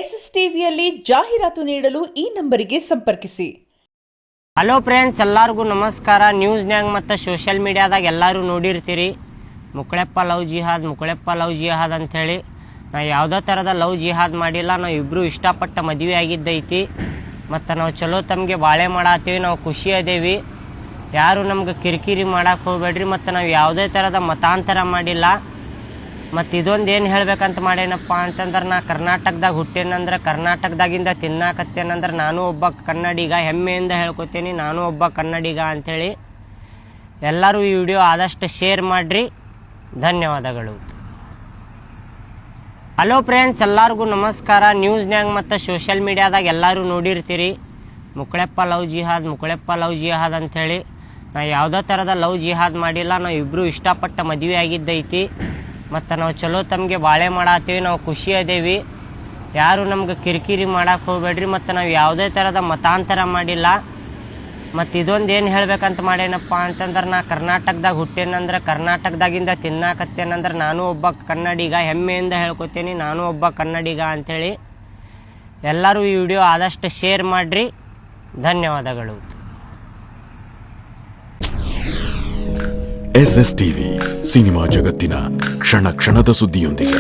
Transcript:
S S ಟಿವಿಯಲ್ಲಿ ಜಾಹೀರಾತು ನೀಡಲು ಈ ನಂಬರಿಗೆ ಸಂಪರ್ಕಿಸಿ. ಹಲೋ ಫ್ರೆಂಡ್ಸ್, ಎಲ್ಲರಿಗೂ ನಮಸ್ಕಾರ. ನ್ಯೂಸ್ನ್ಯಾಗ ಮತ್ತು ಸೋಷಿಯಲ್ ಮೀಡಿಯಾದಾಗ ಎಲ್ಲರೂ ನೋಡಿರ್ತೀರಿ ಮುಕ್ಕಳೆಪ್ಪ ಲವ್ ಜಿಹಾದ್ ಅಂಥೇಳಿ. ನಾವು ಯಾವುದೇ ಥರದ ಲವ್ ಜಿಹಾದ್ ಮಾಡಿಲ್ಲ. ನಾವು ಇಬ್ಬರು ಇಷ್ಟಪಟ್ಟ ಮದುವೆ ಆಗಿದ್ದೈತಿ ಮತ್ತು ನಾವು ಚಲೋ ತಮಗೆ ಬಾಳೆ ಮಾಡತ್ತೀವಿ. ನಾವು ಖುಷಿ ಅದೇವಿ. ಯಾರು ನಮ್ಗೆ ಕಿರಿಕಿರಿ ಮಾಡಕ್ಕೆ ಹೋಗ್ಬೇಡ್ರಿ. ಮತ್ತು ನಾವು ಯಾವುದೇ ಥರದ ಮತಾಂತರ ಮಾಡಿಲ್ಲ. ಮತ್ತು ಇದೊಂದು ಏನು ಹೇಳ್ಬೇಕಂತ ಮಾಡೇನಪ್ಪ ಅಂತಂದ್ರೆ, ನಾ ಕರ್ನಾಟಕದಾಗ ಹುಟ್ಟೇನಂದ್ರೆ, ಕರ್ನಾಟಕದಾಗಿಂದ ತಿನ್ನಾಕತ್ತೇನಂದ್ರೆ ನಾನು ಒಬ್ಬ ಕನ್ನಡಿಗ. ಹೆಮ್ಮೆಯಿಂದ ಹೇಳ್ಕೊತೀನಿ, ನಾನು ಒಬ್ಬ ಕನ್ನಡಿಗ ಅಂಥೇಳಿ. ಎಲ್ಲರೂ ಈ ವಿಡಿಯೋ ಆದಷ್ಟು ಶೇರ್ ಮಾಡಿರಿ. ಧನ್ಯವಾದಗಳು. ಹಲೋ ಫ್ರೆಂಡ್ಸ್, ಎಲ್ಲರಿಗೂ ನಮಸ್ಕಾರ. ನ್ಯೂಸ್ನ್ಯಾಗ ಮತ್ತು ಸೋಷಿಯಲ್ ಮೀಡಿಯಾದಾಗ ಎಲ್ಲರೂ ನೋಡಿರ್ತೀರಿ ಮುಕ್ಕಳೆಪ್ಪ ಲವ್ ಜಿಹಾದ್ ಅಂಥೇಳಿ. ನಾವು ಯಾವುದೇ ಥರದ ಲವ್ ಜಿಹಾದ್ ಮಾಡಿಲ್ಲ. ನಾವು ಇಬ್ಬರು ಇಷ್ಟಪಟ್ಟ ಮದುವೆ ಆಗಿದ್ದೈತಿ ಮತ್ತು ನಾವು ಚಲೋ ತಮಗೆ ಬಾಳೆ ಮಾಡತ್ತೀವಿ. ನಾವು ಖುಷಿ ಅದೇವಿ. ಯಾರು ನಮ್ಗೆ ಕಿರಿಕಿರಿ ಮಾಡಕ್ಕೆ ಹೋಗ್ಬೇಡ್ರಿ. ಮತ್ತು ನಾವು ಯಾವುದೇ ಥರದ ಮತಾಂತರ ಮಾಡಿಲ್ಲ. ಮತ್ತು ಇದೊಂದು ಏನು ಹೇಳ್ಬೇಕಂತ ಮಾಡೇನಪ್ಪ ಅಂತಂದ್ರೆ, ನಾ ಕರ್ನಾಟಕದಾಗ ಹುಟ್ಟೇನಂದ್ರೆ, ಕರ್ನಾಟಕದಾಗಿಂದ ತಿನ್ನಾಕತ್ತೇನಂದ್ರೆ ನಾನು ಒಬ್ಬ ಕನ್ನಡಿಗ. ಹೆಮ್ಮೆಯಿಂದ ಹೇಳ್ಕೊತೀನಿ, ನಾನು ಒಬ್ಬ ಕನ್ನಡಿಗ ಅಂಥೇಳಿ. ಎಲ್ಲರೂ ಈ ವಿಡಿಯೋ ಆದಷ್ಟು ಶೇರ್ ಮಾಡಿರಿ. ಧನ್ಯವಾದಗಳು. ಎಸ್ಎಸ್ ಟಿವಿ ಸಿನಿಮಾ ಜಗತ್ತಿನ ಕ್ಷಣ ಕ್ಷಣದ ಸುದ್ದಿಯೊಂದಿಗೆ.